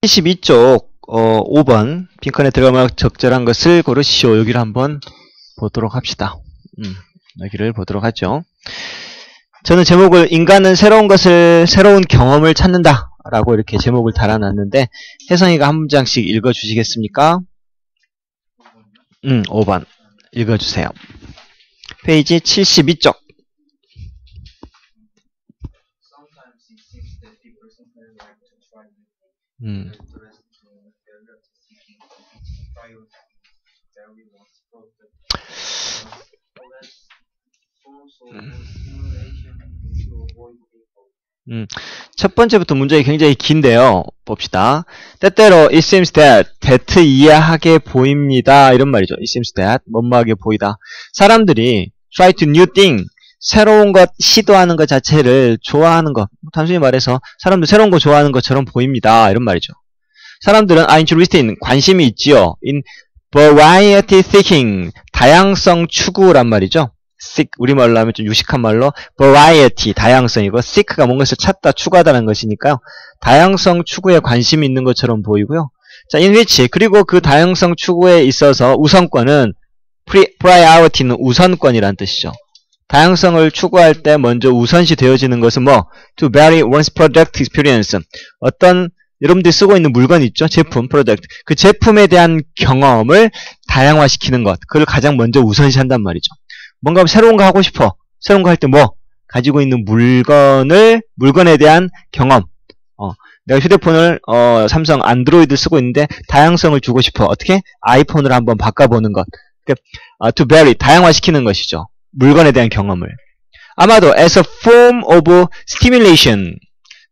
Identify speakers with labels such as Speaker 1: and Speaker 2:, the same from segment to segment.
Speaker 1: 72쪽 5번 빈칸에 들어가면 적절한 것을 고르시오. 여기를 한번 보도록 합시다. 여기를 보도록 하죠. 저는 제목을 인간은 새로운 경험을 찾는다 라고 이렇게 제목을 달아놨는데 혜성이가 한 문장씩 읽어주시겠습니까? 5번 읽어주세요. 페이지 72쪽. 첫 번째부터 문장이 굉장히 긴데요. 봅시다. 때때로 it seems that 이해하게 보입니다. 이런 말이죠. it seems that 뭐뭐하게 보이다. 사람들이 try to new thing 새로운 것 시도하는 것 자체를 좋아하는 것. 단순히 말해서 사람들 새로운 거 좋아하는 것처럼 보입니다. 이런 말이죠. 사람들은 are interested in 관심이 있지요. in variety seeking 다양성 추구란 말이죠. seek 우리말로 하면 좀 유식한 말로 variety 다양성이고 seek가 뭔가를 찾다 추구하다는 것이니까요. 다양성 추구에 관심이 있는 것처럼 보이고요. 자, in which 그리고 그 다양성 추구에 있어서 우선권은 priority는 우선권이란 뜻이죠. 다양성을 추구할 때 먼저 우선시 되어지는 것은 뭐 to vary one's product experience 어떤 여러분들이 쓰고 있는 물건 있죠? 제품, product. 그 제품에 대한 경험을 다양화시키는 것. 그걸 가장 먼저 우선시한단 말이죠. 뭔가 새로운 거 하고 싶어. 새로운 거 할 때 뭐? 가지고 있는 물건에 대한 경험. 내가 휴대폰을, 삼성 안드로이드 쓰고 있는데 다양성을 주고 싶어. 어떻게? 아이폰으로 한번 바꿔보는 것. to vary, 다양화시키는 것이죠. 물건에 대한 경험을. 아마도 as a form of stimulation.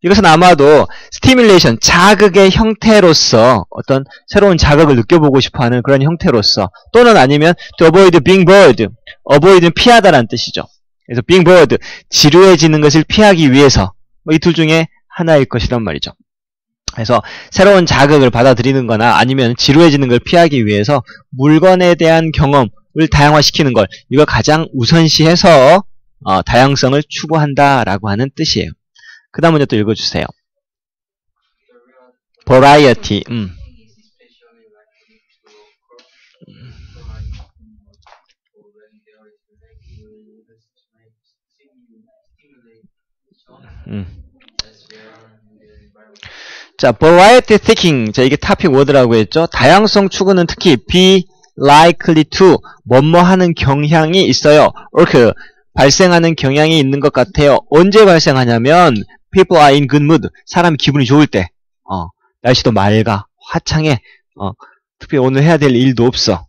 Speaker 1: 이것은 아마도 stimulation, 자극의 형태로서 어떤 새로운 자극을 느껴보고 싶어하는 그런 형태로서 또는 아니면 to avoid being bored, avoid는 피하다라는 뜻이죠. 그래서 being bored, 지루해지는 것을 피하기 위해서 이 둘 중에 하나일 것이란 말이죠. 그래서 새로운 자극을 받아들이는 거나 아니면 지루해지는 걸 피하기 위해서 물건에 대한 경험을 다양화시키는 걸 이걸 가장 우선시해서 다양성을 추구한다라고 하는 뜻이에요. 그 다음 문제 또 읽어주세요. variety. 자, variety seeking. 자, 이게 topic word라고 했죠. 다양성 추구는 특히 be likely to 뭐뭐 하는 경향이 있어요. or 발생하는 경향이 있는 것 같아요. 언제 발생하냐면 people are in good mood. 사람이 기분이 좋을 때. 날씨도 맑아. 화창해. 특별히 오늘 해야 될 일도 없어.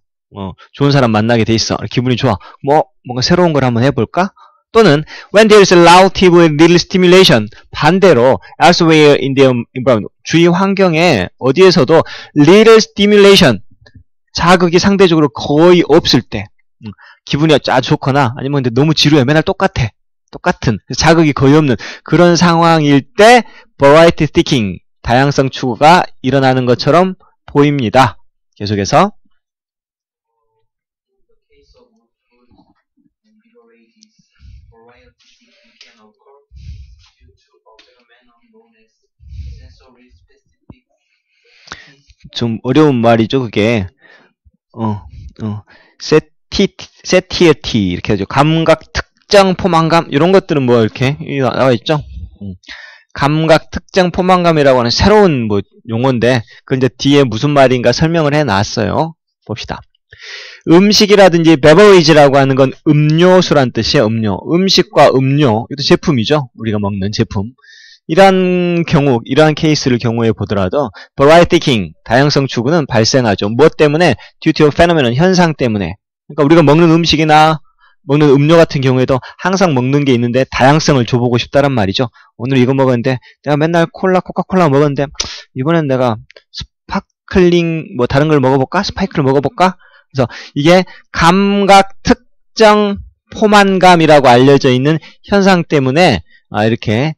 Speaker 1: 좋은 사람 만나게 돼 있어. 기분이 좋아. 뭔가 새로운 걸 한번 해볼까? 또는 when there is a relatively little stimulation. 반대로 elsewhere in the environment. 주위 환경에 어디에서도 little stimulation. 자극이 상대적으로 거의 없을 때. 기분이 아주 좋거나 아니면 근데 너무 지루해. 맨날 똑같은 자극이 거의 없는 그런 상황일 때 variety seeking 다양성 추구가 일어나는 것처럼 보입니다. 계속해서 좀 어려운 말이죠. 그게 satiety 이렇게 하죠. 감각 특정 포만감 이런 것들은 뭐 이렇게 나와 있죠. 감각 특정 포만감이라고 하는 새로운 뭐 용어인데 그 이제 뒤에 무슨 말인가 설명을 해놨어요. 봅시다. 음식이라든지 beverage라고 하는 건 음료수란 뜻이에요. 음식과 음료 이것도 제품이죠. 우리가 먹는 제품. 이러한 케이스를 경우에 보더라도 variety seeking 다양성 추구는 발생하죠. 무엇 때문에? due to a phenomenon 현상 때문에. 그러니까 우리가 먹는 음식이나 먹는 음료 같은 경우에도 항상 먹는 게 있는데 다양성을 줘보고 싶다란 말이죠. 오늘 이거 먹었는데 내가 맨날 코카콜라 먹었는데 이번엔 내가 스파클링 뭐 다른 걸 먹어볼까? 스파이크를 먹어볼까? 그래서 이게 감각 특정 포만감이라고 알려져 있는 현상 때문에 이렇게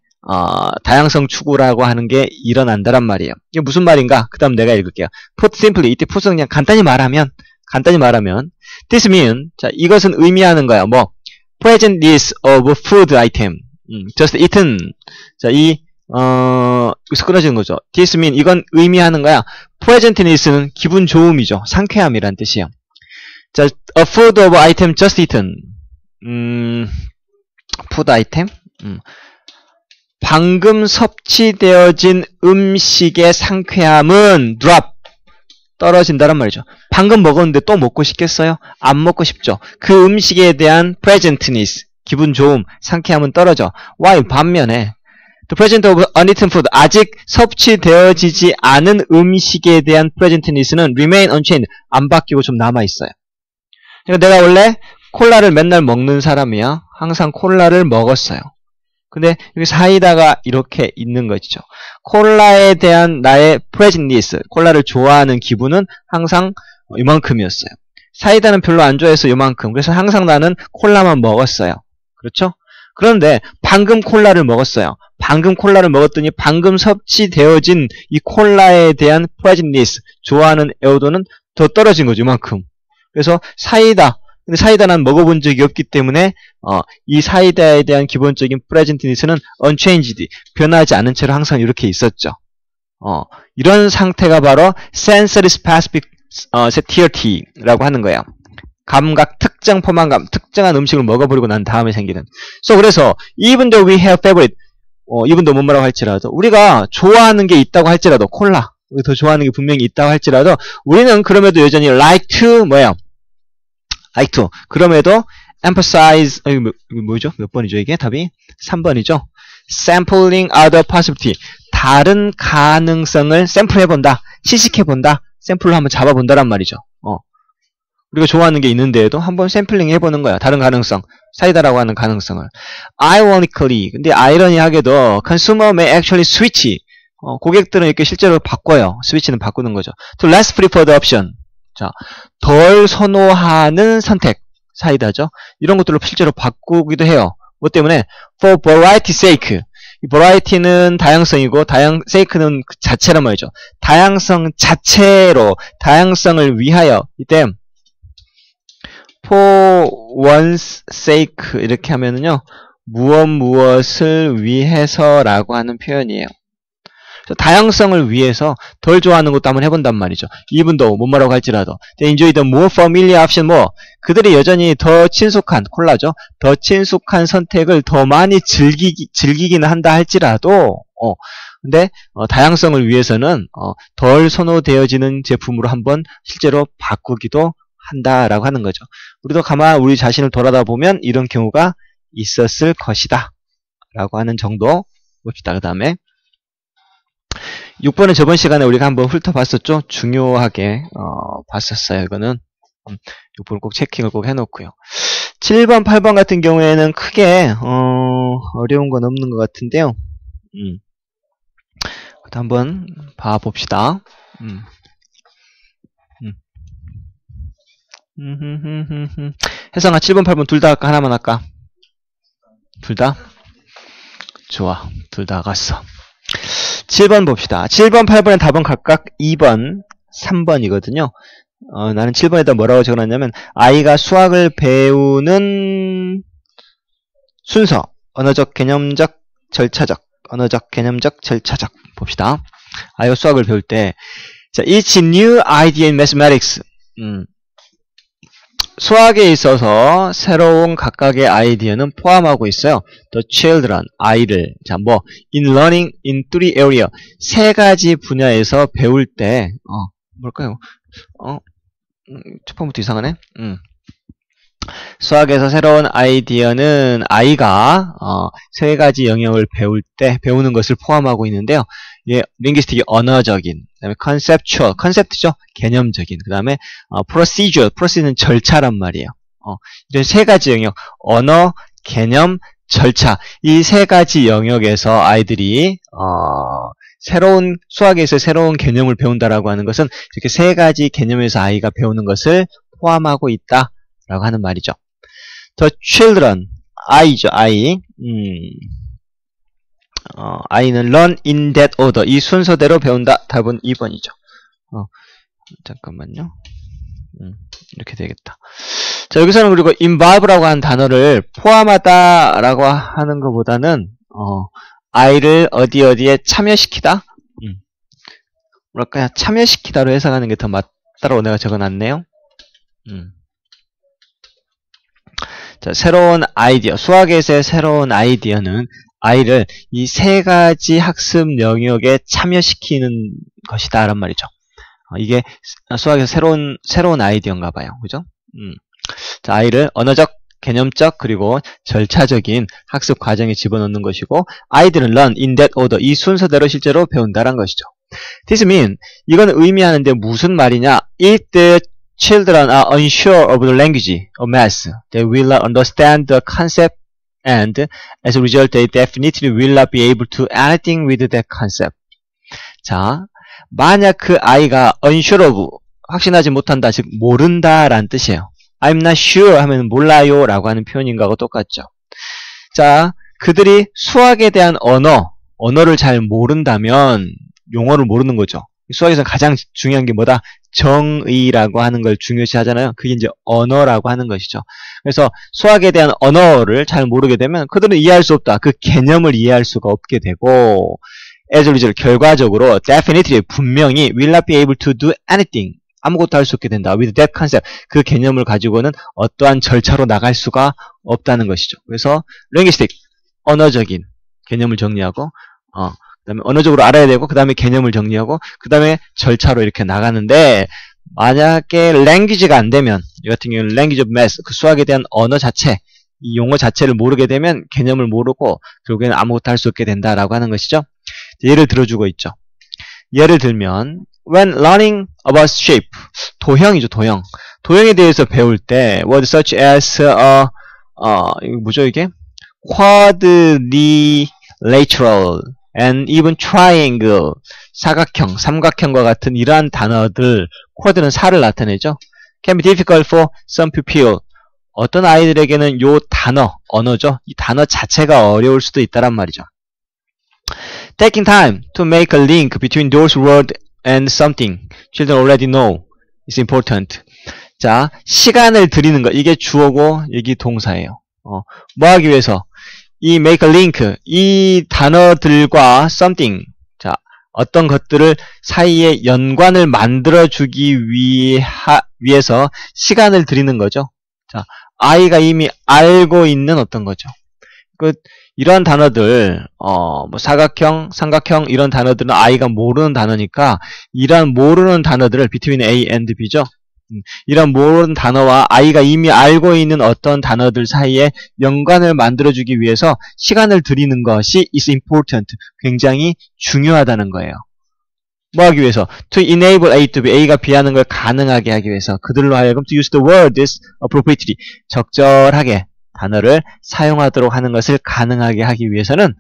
Speaker 1: 다양성 추구라고 하는 게 일어난다란 말이에요. 이게 무슨 말인가? 그 다음 내가 읽을게요. Put simply 이때 풋은 그냥 간단히 말하면 this mean 자 이것은 의미하는 거야. present list of food item just eaten 자 이 여기서 끊어지는 거죠. this mean, 이건 의미하는 거야. presentness는 기분 좋음이죠. 상쾌함이란 뜻이에요. 자, a food or item just eaten. food item? 방금 섭취되어진 음식의 상쾌함은 drop. 떨어진다란 말이죠. 방금 먹었는데 또 먹고 싶겠어요? 안 먹고 싶죠. 그 음식에 대한 presentness, 기분 좋음, 상쾌함은 떨어져. while 반면에 the present of uneaten food, 아직 섭취되어지지 않은 음식에 대한 presentness는 remain unchanged, 안 바뀌고 좀 남아있어요. 그러니까 내가 원래 콜라를 맨날 먹는 사람이야. 항상 콜라를 먹었어요. 근데 여기 사이다가 이렇게 있는 것이죠. 콜라에 대한 나의 presentness, 콜라를 좋아하는 기분은 항상 이만큼이었어요. 사이다는 별로 안 좋아해서 이만큼. 그래서 항상 나는 콜라만 먹었어요. 그렇죠? 그런데 방금 콜라를 먹었어요. 방금 콜라를 먹었더니 방금 섭취되어진 이 콜라에 대한 presentness, 좋아하는 애호도는 더 떨어진 거죠. 이만큼. 그래서 사이다. 근데 사이다 난 먹어본 적이 없기 때문에 이 사이다에 대한 기본적인 presentness는 unchanged, 변하지 않은 채로 항상 이렇게 있었죠. 이런 상태가 바로 sensory specific satiaty라고 하는 거예요. 감각, 특정 포만감, 특정한 음식을 먹어버리고 난 다음에 생기는. 그래서 even though we have favorite, even though 뭐라고 할지라도 우리가 좋아하는 게 있다고 할지라도 콜라, 우리 더 좋아하는 게 분명히 있다고 할지라도 우리는 그럼에도 여전히 like to 뭐예요? like to. 그럼에도 emphasize, 뭐죠? 몇 번이죠 이게? 답이 3번이죠. sampling other possibility. 다른 가능성을 샘플해본다. 시식해본다. 샘플로 한번 잡아본다란 말이죠. 우리가 좋아하는 게 있는데도 한번 샘플링 해보는 거야. 다른 가능성. 사이다라고 하는 가능성을. Ironically. 근데 아이러니하게도 consumer may actually switch. 고객들은 이렇게 실제로 바꿔요. 스위치는 바꾸는 거죠. To less preferred option. 자, 덜 선호하는 선택, 사이다죠. 이런 것들로 실제로 바꾸기도 해요. 뭐 때문에? For variety sake. 이 variety는 다양성이고, sake는 그 자체란 말이죠. 다양성 자체로, 다양성을 위하여. 이때 for one's sake 이렇게 하면은요, 무엇을 위해서라고 하는 표현이에요. 다양성을 위해서 덜 좋아하는 것도 한번 해본단 말이죠. 이분도 못 말하고 할지라도 they enjoy the more familiar option more. 그들이 여전히 더 친숙한 콜라죠. 더 친숙한 선택을 더 많이 즐기기는 한다 할지라도 근데 다양성을 위해서는 덜 선호되어지는 제품으로 한번 실제로 바꾸기도 한다라고 하는 거죠. 우리도 가만 우리 자신을 돌아다 보면 이런 경우가 있었을 것이다 라고 하는 정도 봅시다. 그 다음에 6번은 저번 시간에 우리가 한번 훑어봤었죠. 중요하게 봤었어요. 이거는 6번을 꼭 체킹을 꼭 해놓고요. 7번, 8번 같은 경우에는 크게 어려운 건 없는 것 같은데요. 한번 봐봅시다. 혜성아 7번, 8번 둘 다 할까? 하나만 할까? 둘 다? 좋아. 둘 다 갔어. 7번 봅시다. 7번, 8번의 답은 각각 2번, 3번이거든요. 나는 7번에다 뭐라고 적어놨냐면 아이가 수학을 배우는 순서, 언어적, 개념적, 절차적, 언어적, 개념적, 절차적 봅시다. 아이가 수학을 배울 때 자, each new idea in mathematics 수학에 있어서 새로운 각각의 아이디어는 포함하고 있어요. The children, 아이를. 자, 뭐, in learning in 3 area. 세 가지 분야에서 배울 때, 뭘까요? 첫 번부터 이상하네? 수학에서 새로운 아이디어는 아이가, 세 가지 영역을 배울 때, 배우는 것을 포함하고 있는데요. 예, 링귀스틱이 언어적인, 그 다음에 conceptual, 컨셉트죠? 개념적인, 그 다음에 procedural, procedure는 절차란 말이에요. 이런 세 가지 영역, 언어, 개념, 절차, 이 세 가지 영역에서 아이들이 수학에서 새로운 개념을 배운다라고 하는 것은 이렇게 세 가지 개념에서 아이가 배우는 것을 포함하고 있다라고 하는 말이죠. The children, 아이죠, 아이. 아이는 learn in that order. 이 순서대로 배운다. 답은 2번이죠. 잠깐만요. 이렇게 되겠다. 자, 여기서는 그리고 involve라고 하는 단어를 포함하다라고 하는 것보다는 아이를 어디에 참여시키다? 뭐랄까요? 참여시키다로 해석하는 게 더 맞다라고 내가 적어놨네요. 자, 새로운 아이디어. 수학에서의 새로운 아이디어는 아이를 이 세 가지 학습 영역에 참여시키는 것이다. 라는 말이죠. 이게 수학에서 새로운 아이디어인가 봐요. 그죠? 자, 아이를 언어적, 개념적, 그리고 절차적인 학습 과정에 집어넣는 것이고, 아이들은 learn in that order. 이 순서대로 실제로 배운다는 것이죠. This mean, 이건 의미하는데 무슨 말이냐? If the children are unsure of the language or math, they will not understand the concept and as a result they definitely will not be able to anything with that concept. 자, 만약 그 아이가 unsure of, 확신하지 못한다, 즉 모른다 라는 뜻이에요. I'm not sure 하면 몰라요 라고 하는 표현인 거하고 똑같죠. 자, 그들이 수학에 대한 언어를 잘 모른다면 용어를 모르는 거죠. 수학에서 가장 중요한 게 뭐다? 정의라고 하는 걸 중요시 하잖아요. 그게 이제 언어라고 하는 것이죠. 그래서 수학에 대한 언어를 잘 모르게 되면 그들은 이해할 수 없다. 그 개념을 이해할 수가 없게 되고, as a result, 결과적으로 definitely, 분명히 will not be able to do anything, 아무것도 할 수 없게 된다. with that concept, 그 개념을 가지고는 어떠한 절차로 나갈 수가 없다는 것이죠. 그래서 linguistic, 언어적인 개념을 정리하고, 그 다음에 언어적으로 알아야 되고, 그 다음에 개념을 정리하고, 그 다음에 절차로 이렇게 나가는데, 만약에 language가 안 되면, 이 같은 경우는 language of math, 그 수학에 대한 언어 자체, 이 용어 자체를 모르게 되면 개념을 모르고 결국에는 아무것도 할 수 없게 된다라고 하는 것이죠. 예를 들어주고 있죠. 예를 들면 when learning about shape, 도형이죠. 도형에 대해서 배울 때 words such as 이거 뭐죠 이게? quadrilateral and even triangle, 사각형, 삼각형과 같은 이러한 단어들, quad는 사를 나타내죠. can be difficult for some people, 어떤 아이들에게는 요 단어, 언어죠. 이 단어 자체가 어려울 수도 있다란 말이죠. Taking time to make a link between those words and something children already know is important. 자, 시간을 들이는 것, 이게 주어고 여기 동사예요. 뭐 하기 위해서? 이 make a link, 이 단어들과 something, 자, 어떤 것들을 사이에 연관을 만들어주기 위해서 시간을 들이는 거죠. 자, 아이가 이미 알고 있는 어떤 거죠. 이러한 단어들, 뭐 사각형, 삼각형 이런 단어들은 아이가 모르는 단어니까 이러한 모르는 단어들을 between A and B죠. 이런 모르는 단어와 아이가 이미 알고 있는 어떤 단어들 사이에 연관을 만들어주기 위해서 시간을 들이는 것이 is important, 굉장히 중요하다는 거예요. 뭐 하기 위해서? To enable A to B, A가 B하는 걸 가능하게 하기 위해서 그들로 하여금 to use the words appropriately, 적절하게 단어를 사용하도록 하는 것을 가능하게 하기 위해서는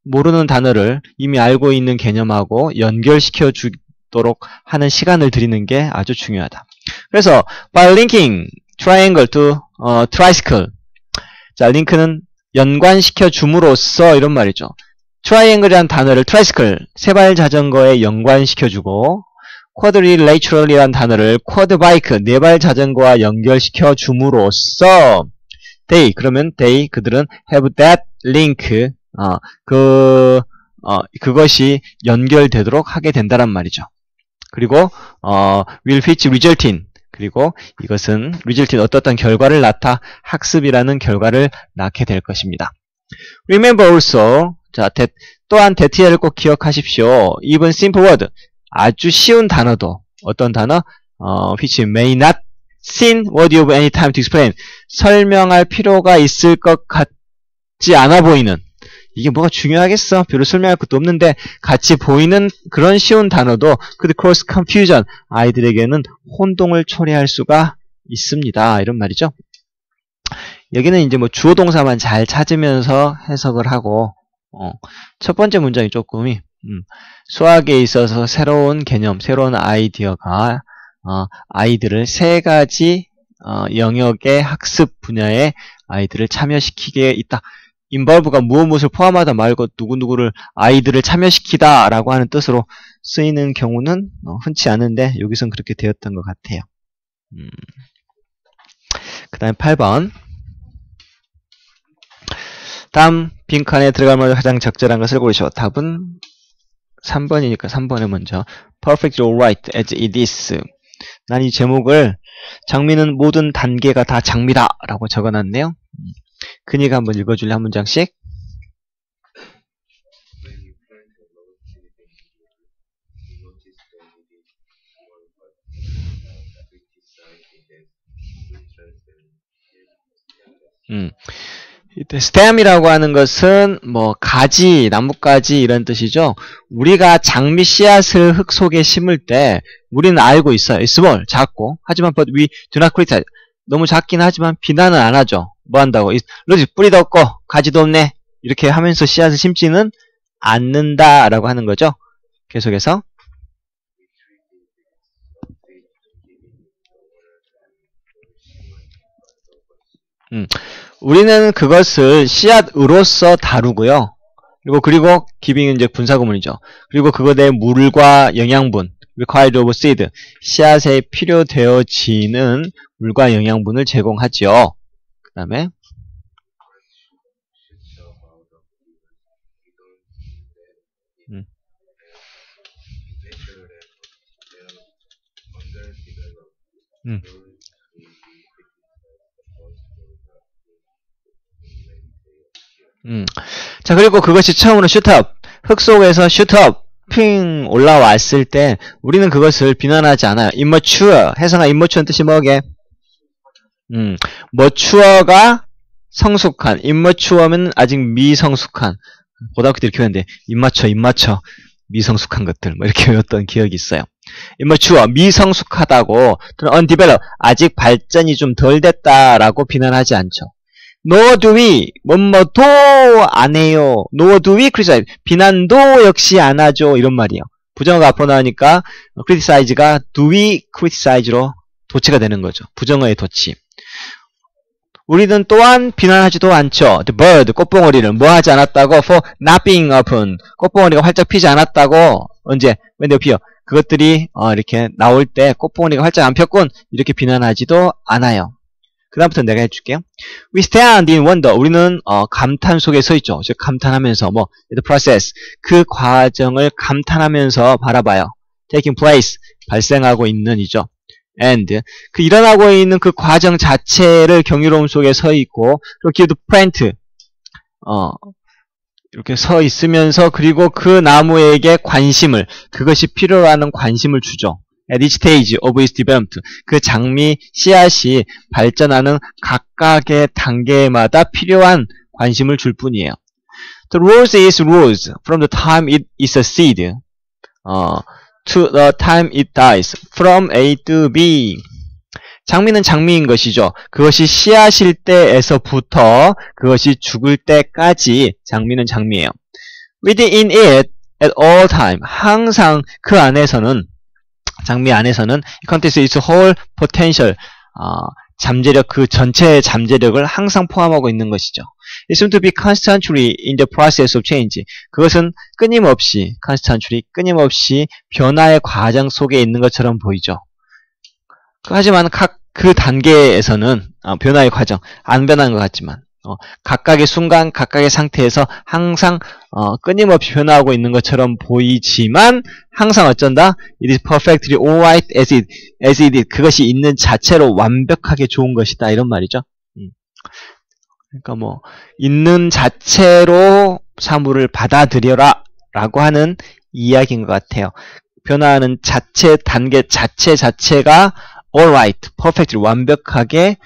Speaker 1: 모르는 단어를 이미 알고 있는 개념하고 연결시켜 주도록 하는 시간을 들이는 게 아주 중요하다. 그래서 by linking triangle to tricycle, 자, 링크는 연관시켜 줌으로써 이런 말이죠. triangle이라는 단어를 tricycle, 세발 자전거에 연관시켜주고 quadrilateral이라는 단어를 quadbike, 네발 자전거와 연결시켜 줌으로써 그러면 그들은 have that link, 그것이 연결되도록 하게 된다란 말이죠. 그리고 will which result in, 그리고 이것은 result in, 어떤 결과를 낳다, 학습이라는 결과를 낳게 될 것입니다. Remember also, 자, 또한 that를 꼭 기억하십시오. even simple word, 아주 쉬운 단어도, 어떤 단어? which may not seem worthy of any time to explain, 설명할 필요가 있을 것 같지 않아 보이는, 이게 뭐가 중요하겠어? 별로 설명할 것도 없는데 같이 보이는 그런 쉬운 단어도 could cause confusion, 아이들에게는 혼동을 초래할 수가 있습니다. 이런 말이죠. 여기는 이제 뭐 주어 동사만 잘 찾으면서 해석을 하고, 첫 번째 문장이 조금이 수학에 있어서 새로운 개념, 새로운 아이디어가 아이들을 세 가지 영역의 학습 분야에 아이들을 참여시키게 있다. involve가 무엇을 포함하다 말고 누구누구를 아이들을 참여시키다 라고 하는 뜻으로 쓰이는 경우는 흔치 않은데 여기선 그렇게 되었던 것 같아요. 그 다음에 8번. 다음 빈칸에 들어갈 만한 가장 적절한 것을 고르시오. 답은 3번이니까 3번에 먼저 perfectly alright as it is. 난 이 제목을 장미는 모든 단계가 다 장미다 라고 적어놨네요. 근이가 한번 읽어줄래? 한 문장씩. stem이라고 하는 것은 뭐 가지, 나뭇가지 이런 뜻이죠. 우리가 장미 씨앗을 흙 속에 심을 때 우리는 알고 있어요. It's small, 작고. 하지만 but we do not criticize. 너무 작긴 하지만 비난은 안 하죠. 뭐 한다고? 로지 뿌리도 없고 가지도 없네. 이렇게 하면서 씨앗을 심지는 않는다라고 하는 거죠. 계속해서 우리는 그것을 씨앗으로서 다루고요. 그리고 giving은 이제 분사구문이죠. 그리고 그것에 물과 영양분, required of seed, 씨앗에 필요되어지는 물과 영양분을 제공하지요. 그 다음에 자, 그리고 그것이 처음으로 슛업, 흙 속에서 슛업, 핑 올라왔을 때 우리는 그것을 비난하지 않아요. immature, 혜성아 immature 뜻이 뭐게? mature가 성숙한, immature면 아직 미성숙한. 고등학교 때 이렇게 했는데 immature, 미성숙한 것들 뭐 이렇게 외웠던 기억이 있어요. immature, 미성숙하다고, undeveloped, 아직 발전이 좀 덜 됐다라고 비난하지 않죠. nor do we, 뭐뭐도 안 해요. nor do we criticize, 비난도 역시 안 하죠. 이런 말이에요. 부정어가 앞으로 나오니까 criticize가 do we criticize로 도치가 되는 거죠. 부정어의 도치. 우리는 또한 비난하지도 않죠. The bird, 꽃봉오리를 뭐 하지 않았다고? For not being open, 꽃봉오리가 활짝 피지 않았다고. 언제? When they appear. 그것들이 이렇게 나올 때 꽃봉오리가 활짝 안 폈군. 이렇게 비난하지도 않아요. 그 다음부터 내가 해줄게요. We stand in wonder. 우리는 감탄 속에 서 있죠. 즉 감탄하면서 the process, 그 과정을 감탄하면서 바라봐요. taking place, 발생하고 있는 이죠. and, 그 일어나고 있는 그 과정 자체를 경이로움 속에 서 있고, 그리고 give plant, 이렇게 서 있으면서 그리고 그 나무에게 관심을, 그것이 필요로 하는 관심을 주죠. At each stage of its development, 그 장미 씨앗이 발전하는 각각의 단계마다 필요한 관심을 줄 뿐이에요. The rose is rose from the time it is a seed to the time it dies, from A to B. 장미는 장미인 것이죠. 그것이 씨앗일 때에서부터 그것이 죽을 때까지 장미는 장미예요. Within it at all time, 항상 그 안에서는, 장미 안에서는 contains its whole potential, 잠재력, 그 전체의 잠재력을 항상 포함하고 있는 것이죠. It seems to be constantly in the process of change. 그것은 끊임없이, constantly, 끊임없이 변화의 과정 속에 있는 것처럼 보이죠. 하지만 그 단계에서는, 변화의 과정, 안 변한 것 같지만, 각각의 순간, 각각의 상태에서 항상 끊임없이 변화하고 있는 것처럼 보이지만 항상 어쩐다? It is perfectly alright as it is. 그것이 있는 자체로 완벽하게 좋은 것이다. 이런 말이죠. 그러니까 있는 자체로 사물을 받아들여라 라고 하는 이야기인 것 같아요. 변화하는 단계 자체가 alright, perfectly, 완벽하게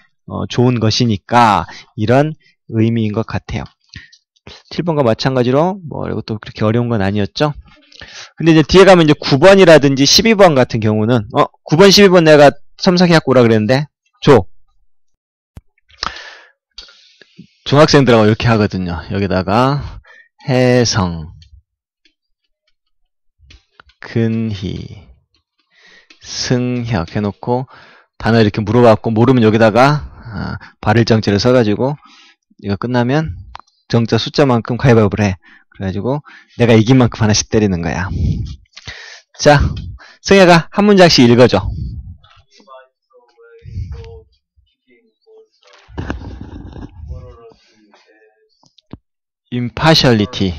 Speaker 1: 좋은 것이니까 이런 의미인 것 같아요. 7번과 마찬가지로 이것도 그렇게 어려운 건 아니었죠. 근데 이제 뒤에 가면 이제 9번이라든지 12번 같은 경우는 9번, 12번 내가 첨삭해 갖고 오라 그랬는데 줘. 중학생들하고 이렇게 하거든요. 여기다가 혜성, 근희, 승혁 해놓고 단어 이렇게 물어봤고 모르면 여기다가 발을 정자를 써가지고 이거 끝나면 정자 숫자만큼 가위바위보를 해. 그래가지고 내가 이긴 만큼 하나씩 때리는 거야. 자, 승혁아 한 문장씩 읽어줘. impartiality.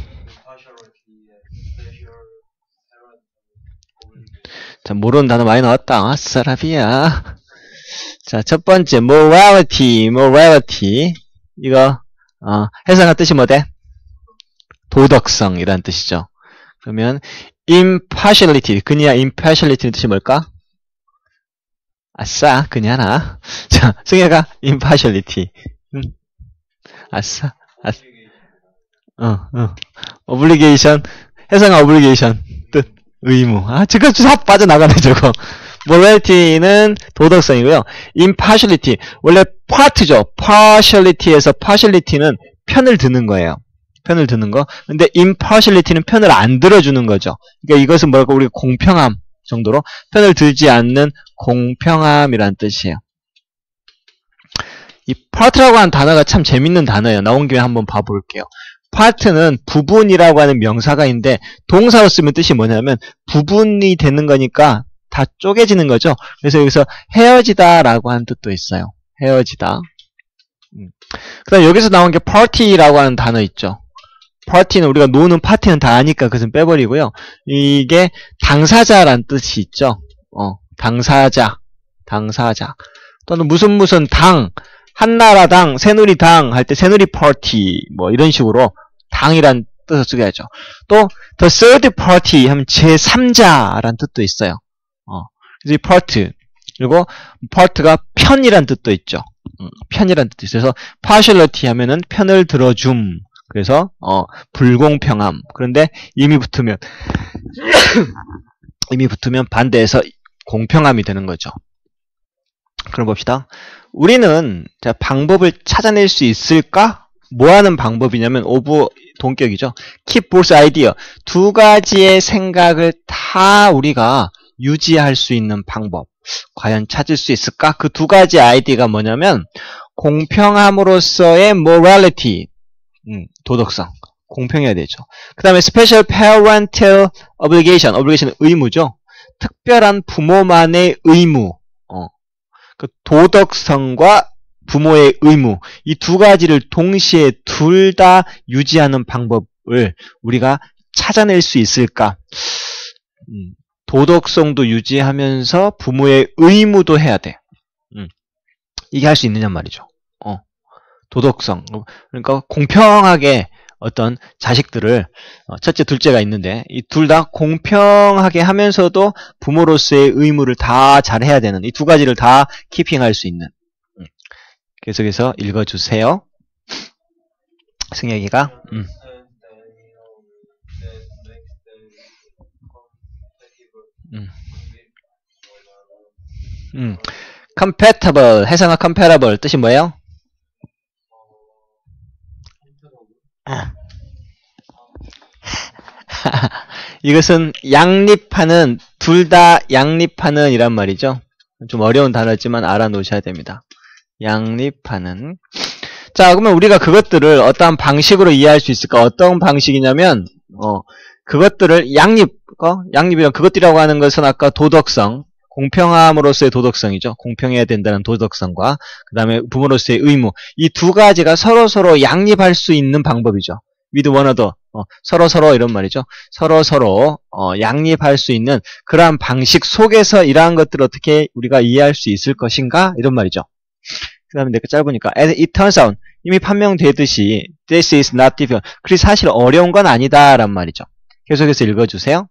Speaker 1: 자, 모르는 단어 많이 나왔다. 아싸라비야. 자, 첫 번째, morality. 이거, 해석한 뜻이 뭐 돼? 도덕성이란 뜻이죠. 그러면, impartiality. 그녀야 impartiality는 뜻이 뭘까? 아싸, 그녀나. 자, 승혜가 impartiality. 아싸. obligation. 해석한 obligation. 뜻. 의무. 저거 삽 빠져나가네, 저거. morality는 도덕성이고요. impartiality. 원래 part죠. partiality에서 partiality는 편을 드는 거예요. 편을 드는 거. 근데 impartiality는 편을 안 들어주는 거죠. 그러니까 이것은 뭐랄까, 우리가 공평함 정도로 편을 들지 않는 공평함이란 뜻이에요. 이 part라고 하는 단어가 참 재밌는 단어예요. 나온 김에 한번 봐볼게요. part는 부분이라고 하는 명사가 있는데 동사로 쓰면 뜻이 뭐냐면 부분이 되는 거니까 다 쪼개지는 거죠. 그래서 여기서 헤어지다 라고 하는 뜻도 있어요. 헤어지다. 그 다음 여기서 나온 게 party라고 하는 단어 있죠. party는 우리가 노는 파티는 다 아니까 그것은 빼버리고요. 이게 당사자란 뜻이 있죠. 당사자. 또는 무슨 당, 한나라당, 새누리당 할 때 새누리 파티 뭐 이런 식으로 당이란 뜻을 쓰게 하죠. 또 the third party 하면 제3자란 뜻도 있어요. 그래서 이 part 그리고 part가 편이란 뜻도 있죠. 편이란 뜻도 있어요. 그래서 partiality 하면은 편을 들어줌. 그래서 불공평함. 그런데 이미 붙으면 반대해서 공평함이 되는 거죠. 그럼 봅시다. 우리는 방법을 찾아낼 수 있을까? 뭐 하는 방법이냐면 오브 동격이죠. keep both idea. 두 가지의 생각을 다 우리가 유지할 수 있는 방법. 과연 찾을 수 있을까? 그 두 가지 아이디어가 뭐냐면 공평함으로서의 morality. 도덕성. 공평해야 되죠. 그 다음에 special parental obligation. obligation은 의무죠. 특별한 부모만의 의무. 그 도덕성과 부모의 의무. 이 두 가지를 동시에 둘 다 유지하는 방법을 우리가 찾아낼 수 있을까? 도덕성도 유지하면서 부모의 의무도 해야 돼. 이게 할 수 있느냐 말이죠. 도덕성. 그러니까 공평하게 어떤 자식들을 첫째, 둘째가 있는데 이 둘 다 공평하게 하면서도 부모로서의 의무를 다 잘해야 되는 이 두 가지를 다 키핑할 수 있는. 계속해서 읽어주세요. 승혁이가. compatible. 해상화 comparable 뜻이 뭐예요? 이것은 양립하는, 둘 다 양립하는 이란 말이죠. 좀 어려운 단어지만 알아놓으셔야 됩니다. 양립하는. 자, 그러면 우리가 그것들을 어떠한 방식으로 이해할 수 있을까? 어떤 방식이냐면, 그것들을 양립이란 그것들이라고 하는 것은 아까 도덕성, 공평함으로서의 도덕성이죠. 공평해야 된다는 도덕성과 그 다음에 부모로서의 의무. 이 두 가지가 서로서로 양립할 수 있는 방법이죠. with one another. 서로서로 이런 말이죠. 서로서로 양립할 수 있는 그러한 방식 속에서 이러한 것들을 어떻게 우리가 이해할 수 있을 것인가? 이런 말이죠. 그 다음에 내가 짧으니까 as it turns out 이미 판명되듯이 this is not difficult. 그리 사실 어려운 건 아니다 란 말이죠. 계속해서 읽어주세요.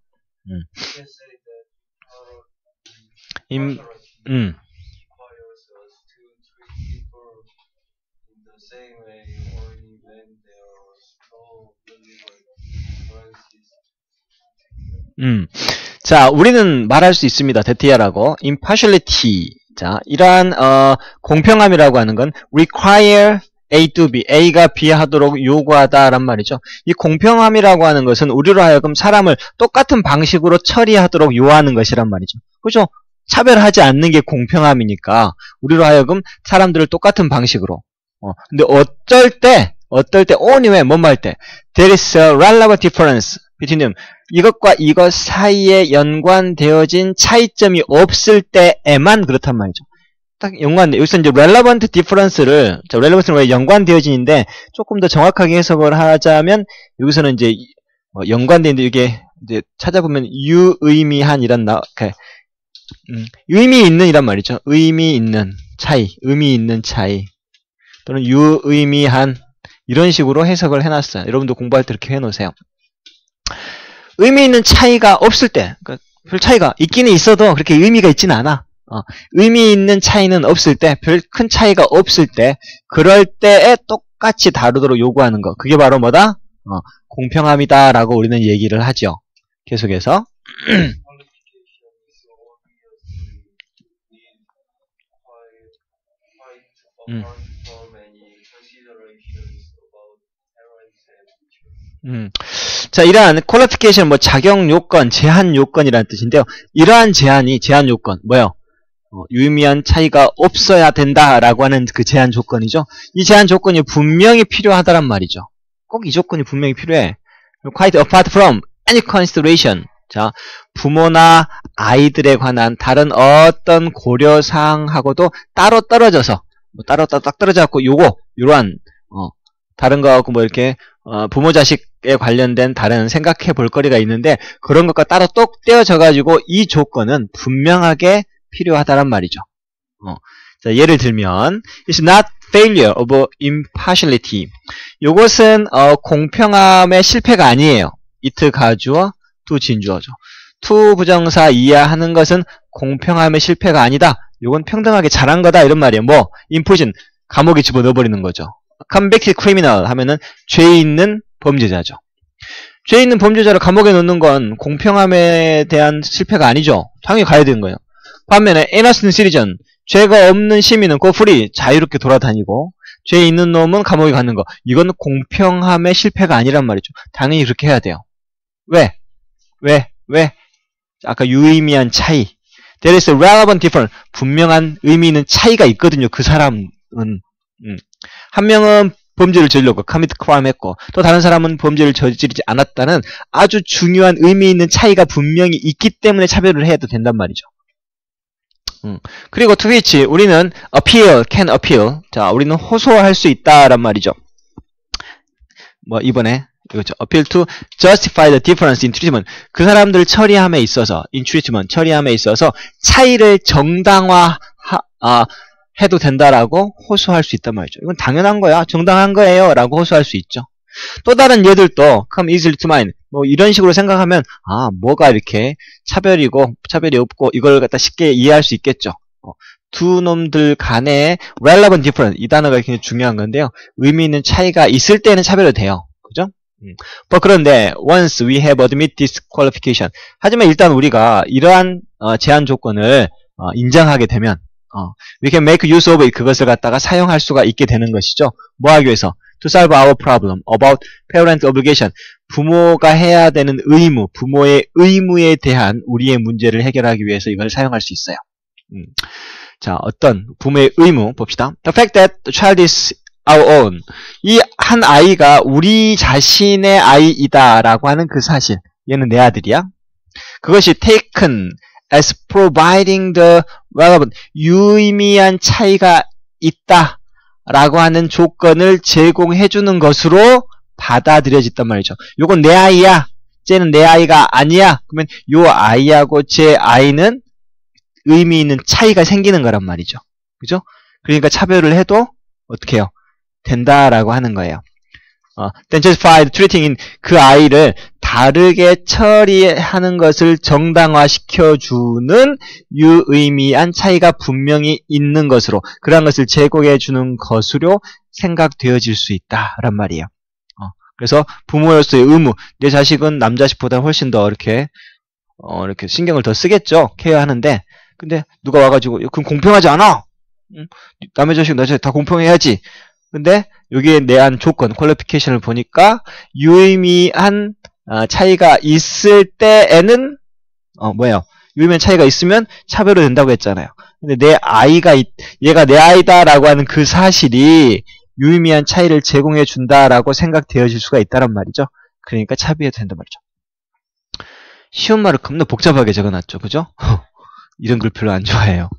Speaker 1: 자, 우리는 말할 수 있습니다. 데티아라고. impartiality. 자, 이러한 공평함이라고 하는 건 require A to B, A가 B 하도록 요구하다란 말이죠. 이 공평함이라고 하는 것은 우리로 하여금 사람을 똑같은 방식으로 처리하도록 요하는 것이란 말이죠. 그죠? 차별하지 않는 게 공평함이니까 우리로 하여금 사람들을 똑같은 방식으로. 근데 어쩔 때 only when 뭐뭐 할 때 there is a relevant difference between them. 이것과 이것 사이에 연관되어진 차이점이 없을 때에만 그렇단 말이죠. 딱 연관돼. 여기서 이제 relevant difference를, 자, relevance는 왜 연관되어진인데, 조금 더 정확하게 해석을 하자면, 여기서는 이제, 연관되는데, 이게, 이제 찾아보면, 유의미한 이란 의미 있는 이란 말이죠. 의미 있는 차이, 의미 있는 차이. 또는 유의미한, 이런 식으로 해석을 해놨어요. 여러분도 공부할 때 이렇게 해놓으세요. 의미 있는 차이가 없을 때, 그러니까 별 차이가 있기는 있어도 그렇게 의미가 있지는 않아. 의미 있는 차이는 없을 때, 별 큰 차이가 없을 때, 그럴 때에 똑같이 다루도록 요구하는 거. 그게 바로 뭐다? 공평함이다라고 우리는 얘기를 하죠. 계속해서. 자, 이러한 qualification, 자격 요건, 제한 요건이라는 뜻인데요. 이러한 제한 요건, 뭐요? 유의미한 차이가 없어야 된다라고 하는 그 제한 조건이죠. 이 제한 조건이 분명히 필요하다란 말이죠. 꼭 이 조건이 분명히 필요해. Quite apart from any consideration. 자, 부모나 아이들에 관한 다른 어떤 고려사항하고도 따로 떨어져서, 따로 딱 떨어져갖고 요러한, 다른 거하고 이렇게, 부모 자식에 관련된 다른 생각해 볼 거리가 있는데, 그런 것과 따로 똑 떼어져가지고 이 조건은 분명하게 필요하다란 말이죠. 자, 예를 들면, It's not failure of impartiality. 요것은, 공평함의 실패가 아니에요. it 가주어, to 진주어죠. to 부정사 이하하는 것은 공평함의 실패가 아니다. 요건 평등하게 잘한 거다. 이런 말이에요. imprison, 감옥에 집어넣어버리는 거죠. convicted criminal 하면은 죄 있는 범죄자죠. 죄 있는 범죄자를 감옥에 넣는 건 공평함에 대한 실패가 아니죠. 당연히 가야 되는 거예요. 반면에 innocent citizen, 죄가 없는 시민은 go free, 자유롭게 돌아다니고 죄 있는 놈은 감옥에 가는 거. 이건 공평함의 실패가 아니란 말이죠. 당연히 그렇게 해야 돼요. 왜? 아까 유의미한 차이. There is a relevant difference. 분명한 의미 있는 차이가 있거든요. 그 사람은. 한 명은 범죄를 저질렀고 commit crime 했고 또 다른 사람은 범죄를 저지르지 않았다는 아주 중요한 의미 있는 차이가 분명히 있기 때문에 차별을 해도 된단 말이죠. 그리고 to which 우리는 can appeal. 자, 우리는 호소할 수 있다란 말이죠. 이번에 이거죠. appeal to justify the difference in treatment. 그 사람들 처리함에 있어서 in treatment, 처리함에 있어서 차이를 해도 된다라고 호소할 수 있단 말이죠. 이건 당연한 거야. 정당한 거예요. 라고 호소할 수 있죠. 또 다른 예들도 come easily to mind. 이런 식으로 생각하면 뭐가 이렇게 차별이 없고 이걸 갖다 쉽게 이해할 수 있겠죠. 두 놈들 간의 relevant difference. 이 단어가 굉장히 중요한 건데요. 의미 있는 차이가 있을 때는 차별이 돼요. 그죠? 그런데 once we have admit this qualification. 하지만 일단 우리가 이러한 제한 조건을 인정하게 되면 we can make use of it. 그것을 갖다가 사용할 수가 있게 되는 것이죠. 뭐 하기 위해서? To solve our problem about parent obligation. 부모가 해야 되는 의무, 부모의 의무에 대한 우리의 문제를 해결하기 위해서 이걸 사용할 수 있어요. 자, 어떤 부모의 의무 봅시다. The fact that the child is our own. 이 한 아이가 우리 자신의 아이이다라고 하는 그 사실. 얘는 내 아들이야. 그것이 taken as providing the relevant, 유의미한 차이가 있다라고 하는 조건을 제공해주는 것으로 받아들여졌단 말이죠. 요건 내 아이야. 쟤는 내 아이가 아니야. 그러면 요 아이하고 제 아이는 의미 있는 차이가 생기는 거란 말이죠. 그죠? 그러니까 차별을 해도 어떻게 해요? 된다라고 하는 거예요. Then justified treating in 그 아이를 다르게 처리하는 것을 정당화시켜주는 유의미한 차이가 분명히 있는 것으로 그러한 것을 제공해주는 것으로 생각되어질 수 있다란 말이에요. 그래서 부모로서의 의무, 내 자식은 남 자식보다 훨씬 더 이렇게 신경을 더 쓰겠죠. 케어하는데 근데 누가 와가지고 그럼 공평하지 않아? 남의 자식 나 자식 다 공평해야지. 근데 여기에 내한 조건, 퀄리피케이션을 보니까 유의미한 차이가 있을 때에는 유의미한 차이가 있으면 차별이 된다고 했잖아요. 근데 내 아이가 얘가 내 아이다라고 하는 그 사실이 유의미한 차이를 제공해 준다라고 생각되어질 수가 있다란 말이죠. 그러니까 차별이 된단 말이죠. 쉬운 말을 겁나 복잡하게 적어놨죠, 그죠? 이런 글 별로 안 좋아해요.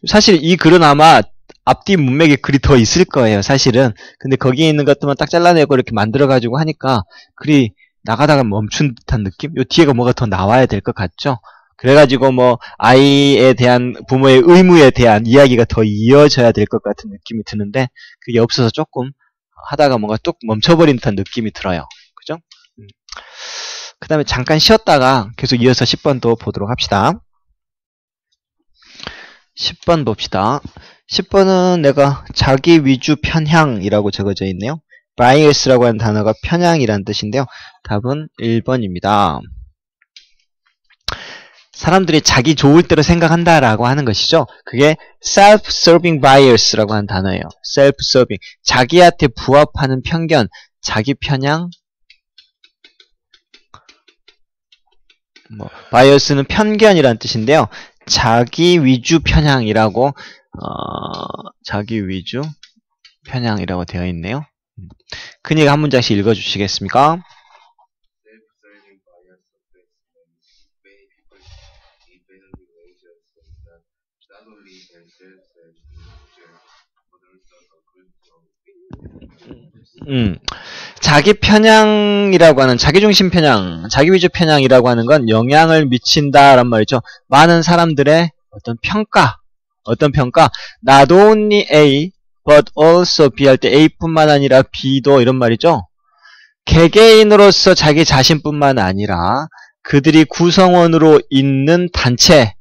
Speaker 1: 사실 이 글은 아마 앞뒤 문맥에 글이 더 있을 거예요, 사실은. 근데 거기에 있는 것들만 딱 잘라내고 이렇게 만들어가지고 하니까 글이 나가다가 멈춘 듯한 느낌? 요 뒤에가 뭐가 더 나와야 될 것 같죠? 그래가지고 뭐 아이에 대한 부모의 의무에 대한 이야기가 더 이어져야 될 것 같은 느낌이 드는데 그게 없어서 조금 하다가 뭔가 뚝 멈춰버린 듯한 느낌이 들어요. 그죠? 그 다음에 잠깐 쉬었다가 계속 이어서 10번 또 보도록 합시다. 10번 봅시다. 10번은 내가 자기 위주 편향이라고 적어져 있네요. bias라고 하는 단어가 편향이라는 뜻인데요. 답은 1번입니다. 사람들이 자기 좋을 대로 생각한다라고 하는 것이죠. 그게 self-serving bias라고 하는 단어예요. self-serving. 자기한테 부합하는 편견, 자기 편향. bias는 편견이라는 뜻인데요. 자기 위주 편향이라고 자기 위주 편향이라고 되어 있네요. 큰이가 한 문장씩 읽어주시겠습니까? 자기 편향이라고 하는 자기중심 편향, 자기위주 편향이라고 하는 건 영향을 미친다란 말이죠. 많은 사람들의 어떤 평가, not only A, but also B 할 때 A뿐만 아니라 B도 이런 말이죠. 개개인으로서 자기 자신뿐만 아니라 그들이 구성원으로 있는 단체의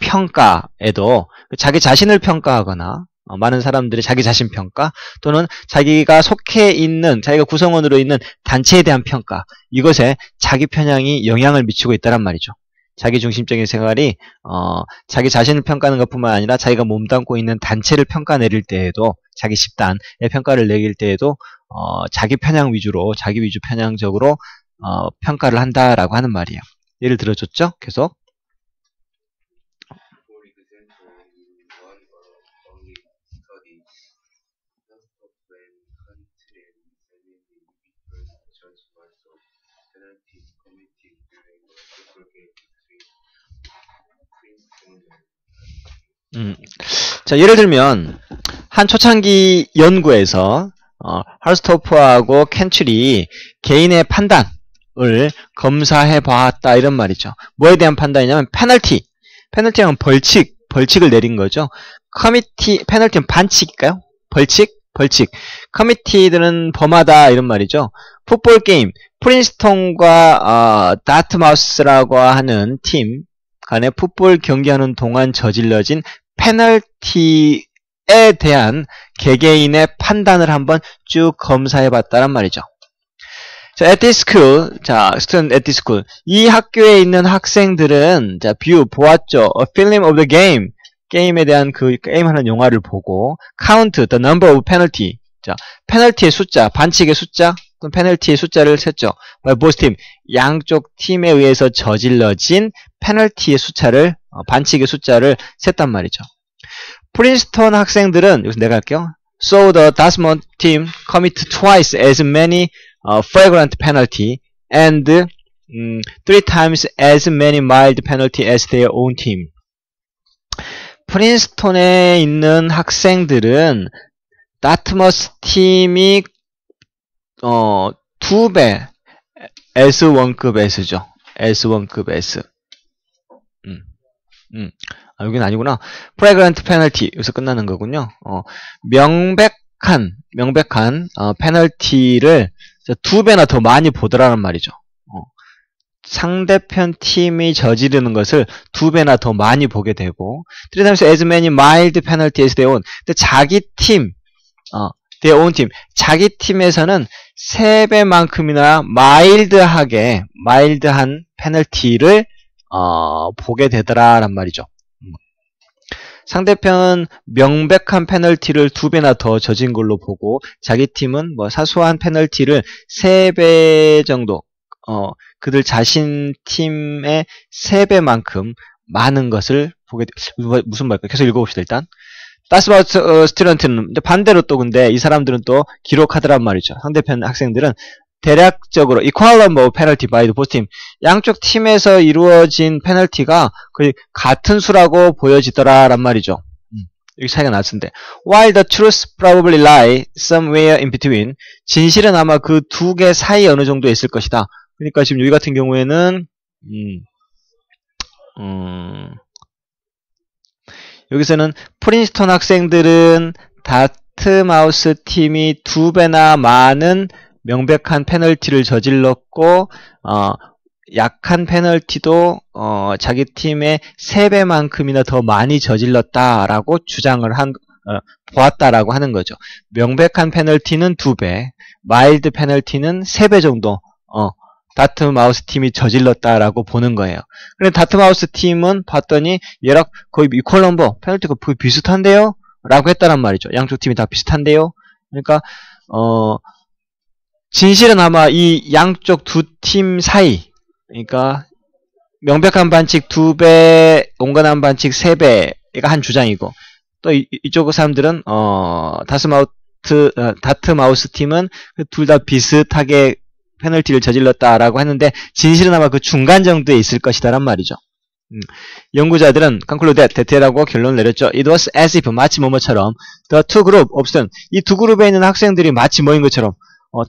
Speaker 1: 평가에도 자기 자신을 평가하거나 많은 사람들이 자기 자신 평가 또는 자기가 속해 있는 자기가 구성원으로 있는 단체에 대한 평가 이것에 자기 편향이 영향을 미치고 있다란 말이죠. 자기중심적인 생활이 자기 자신을 평가하는 것뿐만 아니라 자기가 몸담고 있는 단체를 평가 내릴 때에도 자기 집단의 평가를 내릴 때에도 자기 편향 위주로 자기 위주 편향적으로 평가를 한다라고 하는 말이에요. 예를 들어줬죠? 계속 자, 예를 들면 한 초창기 연구에서 할스토프하고 켄출이 개인의 판단을 검사해 봤다 이런 말이죠. 뭐에 대한 판단이냐면 페널티는 벌칙을 내린 거죠. 페널티는 반칙일까요? 벌칙. 커미티들은 범하다 이런 말이죠. 풋볼 게임 프린스턴과 다트마우스라고 하는 팀 간에 풋볼 경기하는 동안 저질러진 페널티에 대한 개개인의 판단을 한번 쭉 검사해봤다란 말이죠. 자, at this school, student at this school. 이 학교에 있는 학생들은 보았죠. A film of the game. 게임에 대한 게임하는 영화를 보고 count the number of penalty. 자, 페널티의 숫자, 반칙의 숫자, 또는 페널티의 숫자를 셌죠. by both team. 양쪽 팀에 의해서 저질러진 페널티의 숫자를, 반칙의 숫자를 셌단 말이죠. 프린스턴 학생들은, 여기서 내가 할게요. So the Dartmouth team commit twice as many flagrant penalty and 3 times as many mild penalty as their own team. 프린스턴에 있는 학생들은 다트머스 팀이 2배 S1급 S죠. S1급 S. 여기는 아니구나. 프레그런트 페널티 여기서 끝나는 거군요. 명백한 페널티를 2배나 더 많이 보더라는 말이죠. 상대편 팀이 저지르는 것을 2배나 더 많이 보게 되고, 3 times as many mild penalty as their own. 근데 자기 팀, their own 팀, 자기 팀에서는 3배만큼이나 마일드한 페널티를 보게 되더라란 말이죠. 상대편은 명백한 페널티를 2배나 더 져진 걸로 보고, 자기 팀은 뭐 사소한 페널티를 3배 정도, 그들 자신 팀의 3배만큼 많은 것을 보게 무슨 말일까요? 계속 읽어봅시다, 일단. 다스바우트 스튜던트는 반대로 또 근데 이 사람들은 또 기록하더란 말이죠. 상대편 학생들은 대략적으로 equal number of penalty by the both team. 양쪽 팀에서 이루어진 페널티가 거의 같은 수라고 보여지더라란 말이죠. 여기 차이가 났는데 while the truth probably lie somewhere in between. 진실은 아마 그 두 개 사이 어느 정도에 있을 것이다. 그러니까 지금 여기 같은 경우에는 여기서는 프린스턴 학생들은 다트마우스 팀이 2배나 많은 명백한 페널티를 저질렀고 약한 페널티도 자기 팀의 3배만큼이나 더 많이 저질렀다라고 주장을 보았다라고 하는 거죠. 명백한 페널티는 2배, 마일드 페널티는 3배 정도 다트마우스 팀이 저질렀다라고 보는 거예요. 그런데 다트마우스 팀은 봤더니 얘랑 거의 이퀄 넘버 페널티가 거의 비슷한데요? 라고 했다란 말이죠. 양쪽 팀이 다 비슷한데요? 그러니까 진실은 아마 이 양쪽 두 팀 사이, 그러니까 명백한 반칙 2배, 온건한 반칙 3배가 한 주장이고, 또 이쪽 사람들은 다트마우스 팀은 둘 다 비슷하게 페널티를 저질렀다라고 했는데 진실은 아마 그 중간 정도에 있을 것이다란 말이죠. 연구자들은 conclude 대퇴라고 결론을 내렸죠. It was as if 마치 뭐뭐처럼 the two group 없던 이 두 그룹에 있는 학생들이 마치 뭐인 것처럼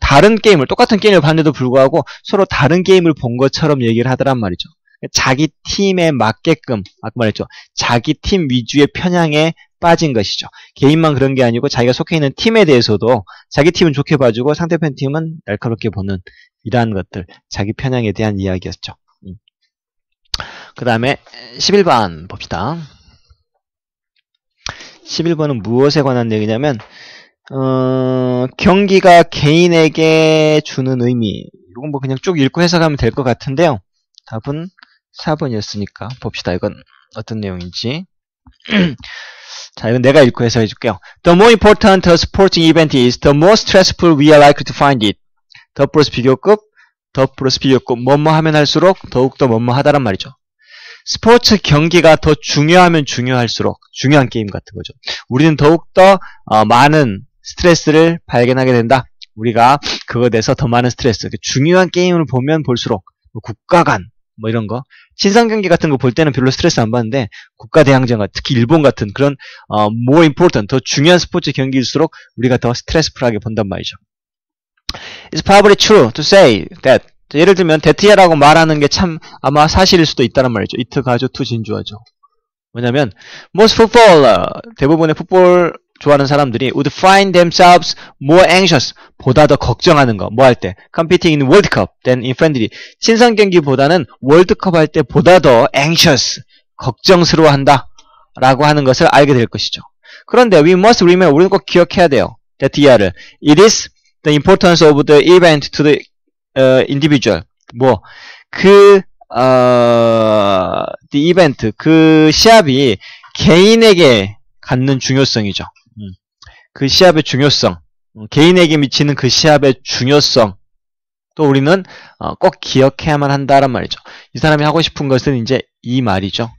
Speaker 1: 다른 게임을 똑같은 게임을 봤는데도 불구하고 서로 다른 게임을 본 것처럼 얘기를 하더란 말이죠. 자기 팀에 맞게끔 아까 말했죠. 자기 팀 위주의 편향에 빠진 것이죠. 개인만 그런 게 아니고 자기가 속해 있는 팀에 대해서도 자기 팀은 좋게 봐주고 상대편 팀은 날카롭게 보는 이러한 것들, 자기 편향에 대한 이야기였죠. 그 다음에 11번 봅시다. 11번은 무엇에 관한 얘기냐면 경기가 개인에게 주는 의미, 이건 뭐 그냥 쭉 읽고 해석하면 될 것 같은데요. 답은 4번이었으니까 봅시다. 이건 어떤 내용인지. 자, 이건 내가 읽고 해석해 줄게요. The more important a sporting event is, the more stressful we are likely to find it. 더 플러스 비교급, 뭐뭐 하면 할수록 더욱더 뭐뭐 하다란 말이죠. 스포츠 경기가 더 중요하면 중요할수록 중요한 게임 같은 거죠. 우리는 더욱더 많은 스트레스를 발견하게 된다. 우리가 그거에 대해서 더 많은 스트레스, 중요한 게임을 보면 볼수록 국가 간 뭐 이런 거, 친선 경기 같은 거 볼 때는 별로 스트레스 안 받는데 국가 대항전, 특히 일본 같은 그런 more important, 더 중요한 스포츠 경기일수록 우리가 더 스트레스풀하게 본단 말이죠. It's probably true to say that. 예를 들면 데트야라고 말하는 게 참 아마 사실일 수도 있다는 말이죠. 이트 가죠, 투 진주하죠. 뭐냐면 most footballer, 대부분의 풋볼 좋아하는 사람들이 would find themselves more anxious, 보다 더 걱정하는 거, 뭐 할 때 competing in World Cup than in friendly. 친선 경기보다는 월드컵 할 때 보다 더 anxious, 걱정스러워한다 라고 하는 것을 알게 될 것이죠. 그런데 we must remember, 우리는 꼭 기억해야 돼요. 데트야를 it is the importance of the event to the individual. the event, 그 시합이 개인에게 갖는 중요성이죠. 그 시합의 중요성, 개인에게 미치는 그 시합의 중요성, 또 우리는 꼭 기억해야만 한다란 말이죠. 이 사람이 하고 싶은 것은 이제 이 말이죠.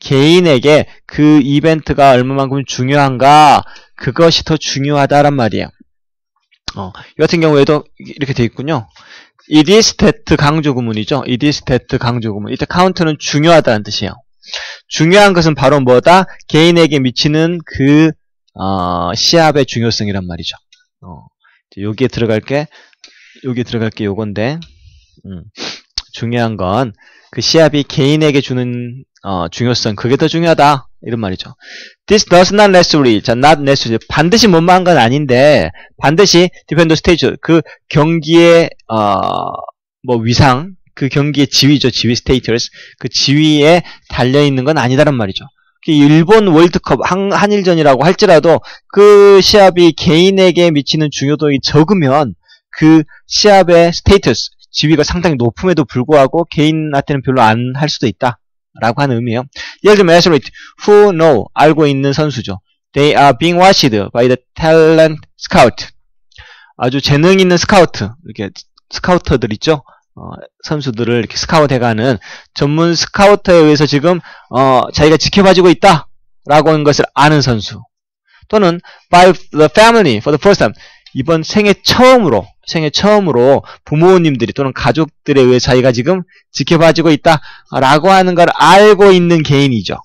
Speaker 1: 개인에게 그 이벤트가 얼마만큼 중요한가, 그것이 더 중요하다란 말이에요. 이 같은 경우에도 이렇게 돼 있군요. It is that 강조 구문이죠. It is that 강조 구문. 이때 count는 중요하다는 뜻이에요. 중요한 것은 바로 뭐다? 개인에게 미치는 그 시합의 중요성이란 말이죠. 여기에 들어갈 게 요건데, 중요한 건 그 시합이 개인에게 주는 중요성, 그게 더 중요하다 이런 말이죠. This does not necessarily, 자, not necessarily, 반드시 뭐뭐한 건 아닌데 반드시 depend on stage, 그 경기의 위상, 그 경기의 지위죠, 지위 status, 그 지위에 달려 있는 건 아니다란 말이죠. 일본 월드컵 한일전이라고 할지라도 그 시합이 개인에게 미치는 중요도가 적으면 그 시합의 스테이터스, 지위가 상당히 높음에도 불구하고 개인한테는 별로 안 할 수도 있다 라고 하는 의미예요. 예를 들면 athlete who know, 알고 있는 선수죠. They are being watched by the talent scout. 아주 재능 있는 스카우트, 이렇게 스카우터들 있죠. 선수들을 이렇게 스카웃해가는 전문 스카우터에 의해서 지금 자기가 지켜봐주고 있다 라고 하는 것을 아는 선수, 또는 by the family for the first time, 이번 생애 처음으로 생애 처음으로 부모님들이 또는 가족들에 의해 자기가 지금 지켜봐지고 있다라고 하는 걸 알고 있는 개인이죠.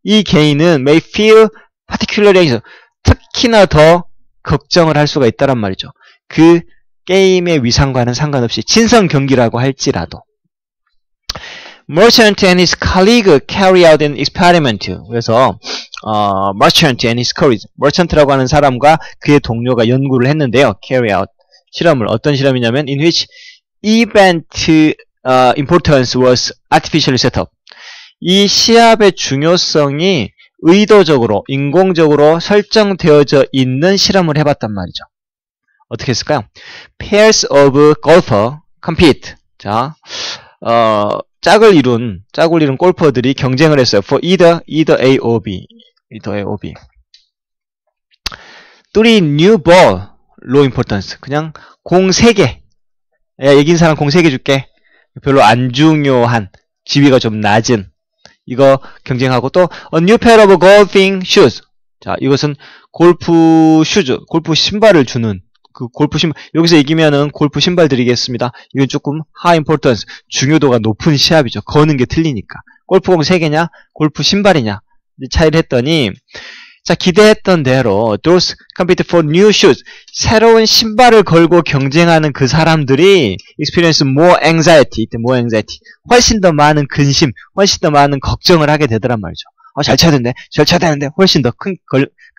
Speaker 1: 이 개인은 may feel particularly anxious. 특히나 더 걱정을 할 수가 있다란 말이죠. 그 게임의 위상과는 상관없이 친선 경기라고 할지라도. Merchant and his colleague carry out an experiment. 그래서 Merchant and his colleague, Merchant라고 하는 사람과 그의 동료가 연구를 했는데요. Carry out 실험을 어떤 실험이냐면 in which event importance was artificially set up. 이 시합의 중요성이 의도적으로 인공적으로 설정되어져 있는 실험을 해봤단 말이죠. 어떻게 했을까요? Pairs of golfer compete. 자, 짝을 이룬 골퍼들이 경쟁을 했어요. For either A or B. either A or B. 3 new ball, low importance. 그냥 공 3개. 야, 이긴 사람 공 3개 줄게. 별로 안 중요한, 지위가 좀 낮은. 이거 경쟁하고 또 a new pair of golfing shoes. 자, 이것은 골프 슈즈, 골프 신발을 주는 그 골프 신발. 여기서 이기면은 골프 신발 드리겠습니다. 이건 조금 high importance, 중요도가 높은 시합이죠. 거는 게 틀리니까. 골프공 3개냐, 골프 신발이냐 차이를 했더니, 자, 기대했던 대로 those compete for new shoes, 새로운 신발을 걸고 경쟁하는 그 사람들이 experience more anxiety, 훨씬 더 많은 근심, 훨씬 더 많은 걱정을 하게 되더란 말이죠. 잘 쳐야 되는데 훨씬 더 큰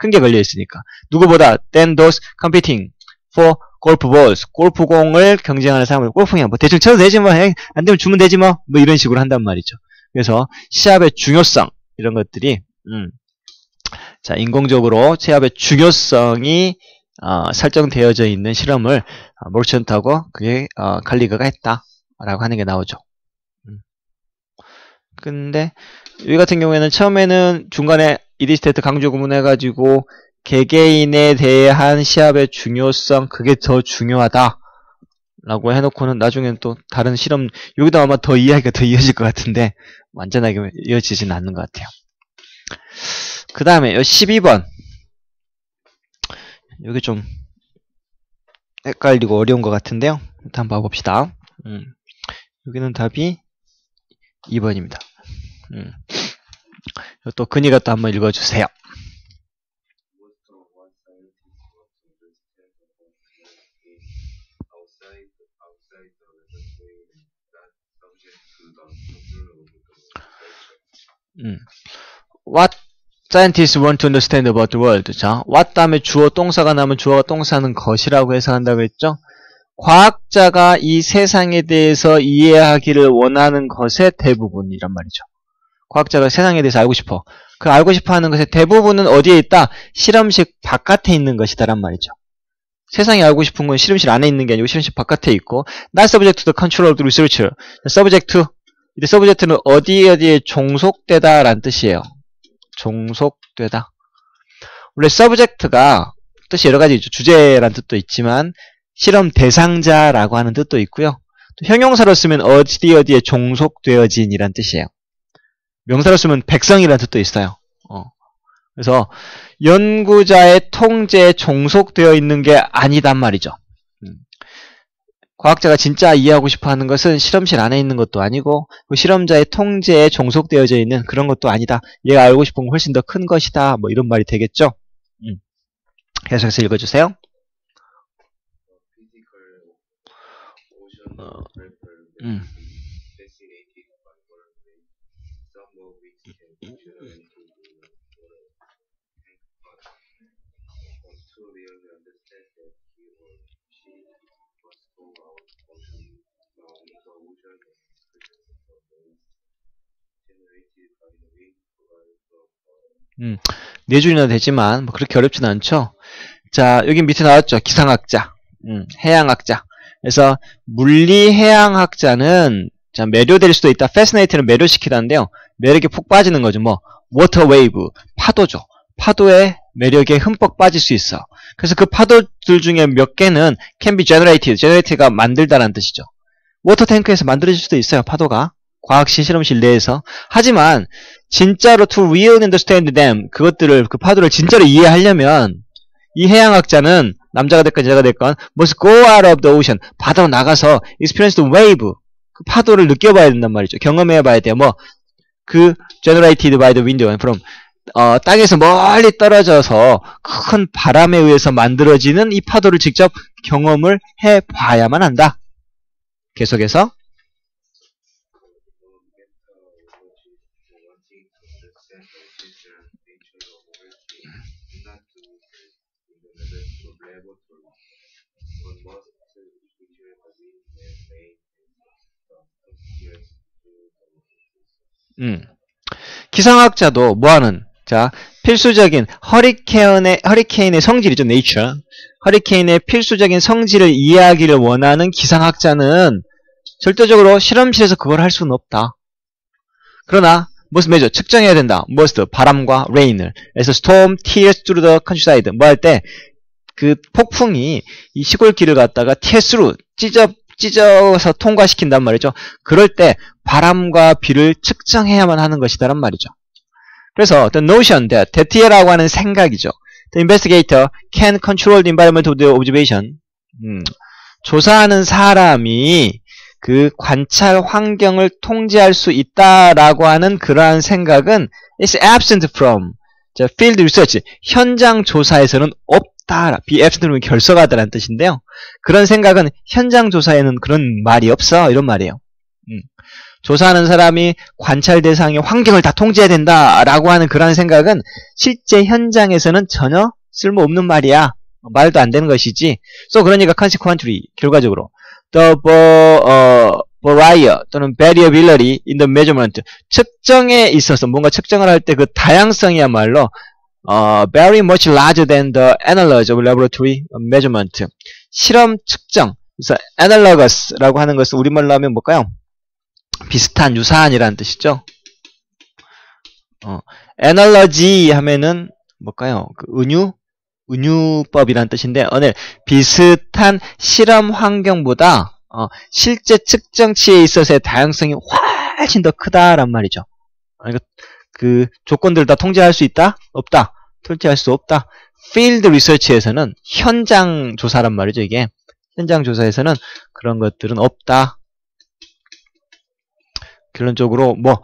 Speaker 1: 게 걸려 있으니까. 누구보다 than those competing for golf balls, 골프공을 경쟁하는 사람을, 골프공이야 뭐 대충 쳐도 되지 뭐, 안 되면 주면 되지 뭐 이런 식으로 한단 말이죠. 그래서 시합의 중요성, 이런 것들이 자, 인공적으로 시합의 중요성이 설정되어져 있는 실험을 머천트하고 그의 칼리그가 했다라고 하는 게 나오죠. 근데 여기 같은 경우에는 처음에는 중간에 이디스테이트 강조 구문해가지고 개개인에 대한 시합의 중요성, 그게 더 중요하다 라고 해놓고는 나중에는 또 다른 실험, 여기도 아마 더 이야기가 더 이어질 것 같은데 완전하게 이어지지는 않는 것 같아요. 그 다음에 12번. 여기 좀 헷갈리고 어려운 것 같은데요. 일단 봐봅시다. 여기는 답이 2번입니다. 또 근이가 또 한번 읽어주세요. What scientists want to understand about the world. 자, what 다음에 주어 동사가 나면 주어가 동사는 것이라고 해석한다고 했죠. 과학자가 이 세상에 대해서 이해하기를 원하는 것의 대부분이란 말이죠. 과학자가 세상에 대해서 알고 싶어. 그 알고 싶어 하는 것의 대부분은 어디에 있다? 실험실 바깥에 있는 것이다란 말이죠. 세상에 알고 싶은 건 실험실 안에 있는 게 아니고 실험실 바깥에 있고, not subject to the control of the researcher. subject, 이때 subject는 어디에 종속되다 라는 뜻이에요. 종속되다. 원래 subject가 뜻이 여러 가지 있죠. 주제라는 뜻도 있지만 실험 대상자라고 하는 뜻도 있고요. 또 형용사로 쓰면 어디에 종속되어진 이란 뜻이에요. 명사로 쓰면 백성이라는 뜻도 있어요. 그래서 연구자의 통제에 종속되어 있는 게 아니단 말이죠. 과학자가 진짜 이해하고 싶어 하는 것은 실험실 안에 있는 것도 아니고 실험자의 통제에 종속되어져 있는 그런 것도 아니다. 얘가 알고 싶은 건 훨씬 더 큰 것이다. 뭐 이런 말이 되겠죠. 계속해서 읽어주세요. 네 줄이나 되지만 뭐 그렇게 어렵지는 않죠. 자, 여기 밑에 나왔죠. 기상학자, 해양학자. 그래서 물리해양학자는 자, 매료될 수도 있다. fascinate는 매료시키다인데요. 매력에 푹 빠지는 거죠. 뭐 water wave, 파도죠. 파도의 매력에 흠뻑 빠질 수 있어. 그래서 그 파도들 중에 몇 개는 can be generated, generated가 만들다라는 뜻이죠. 워터 탱크에서 만들어질 수도 있어요. 파도가 과학실 실험실 내에서. 하지만 진짜로 to really understand them, 그것들을 그 파도를 진짜로 이해하려면 이 해양학자는 남자가 됐건 여자가 됐건 must go out of the ocean. 바다로 나가서 experience the wave. 그 파도를 느껴봐야 된단 말이죠. 경험해봐야 돼요. 뭐 그 generated by the wind and from 땅에서 멀리 떨어져서 큰 바람에 의해서 만들어지는 이 파도를 직접 경험을 해봐야만 한다. 계속해서 기상학자도 뭐하는? 자, 필수적인 허리케인의 성질이죠, nature. 허리케인의 필수적인 성질을 이해하기를 원하는 기상학자는 절대적으로 실험실에서 그걸 할 수는 없다. 그러나 무슨 매죠? 측정해야 된다. must 바람과 rain을. 그래서 storm tears through the countryside. 뭐 할 때 그 폭풍이 이 시골길을 갖다가 tear through 찢어서 통과시킨단 말이죠. 그럴 때 바람과 비를 측정해야만 하는 것이다란 말이죠. 그래서 the notion that라고 하는 생각이죠. The investigator can control the environment of the observation. 조사하는 사람이 그 관찰 환경을 통제할 수 있다라고 하는 그러한 생각은 is absent from field research. 현장 조사에서는 없다. be absent는 결석하다라는 뜻인데요. 그런 생각은 현장 조사에는 그런 말이 없어. 이런 말이에요. 조사하는 사람이 관찰 대상의 환경을 다 통제해야 된다라고 하는 그런 생각은 실제 현장에서는 전혀 쓸모없는 말이야. 말도 안 되는 것이지. 그러니까 consequently 결과적으로 the variety 또는 variability in the measurement 측정에 있어서 뭔가 측정을 할 때 그 다양성이야말로 very much larger than the analog of laboratory measurement. 실험 측정. 그래서 analogous라고 하는 것은 우리말로 하면 뭘까요? 비슷한, 유사한이라는 뜻이죠. analogy 하면은 뭘까요? 그 은유법이라는 뜻인데, 오늘 비슷한 실험 환경보다 실제 측정치에 있어서의 다양성이 훨씬 더 크다란 말이죠. 그러니까 그 조건들을 다 통제할 수 있다? 없다. 통제할 수 없다. field research에서는 현장 조사란 말이죠, 이게. 현장 조사에서는 그런 것들은 없다. 결론적으로 뭐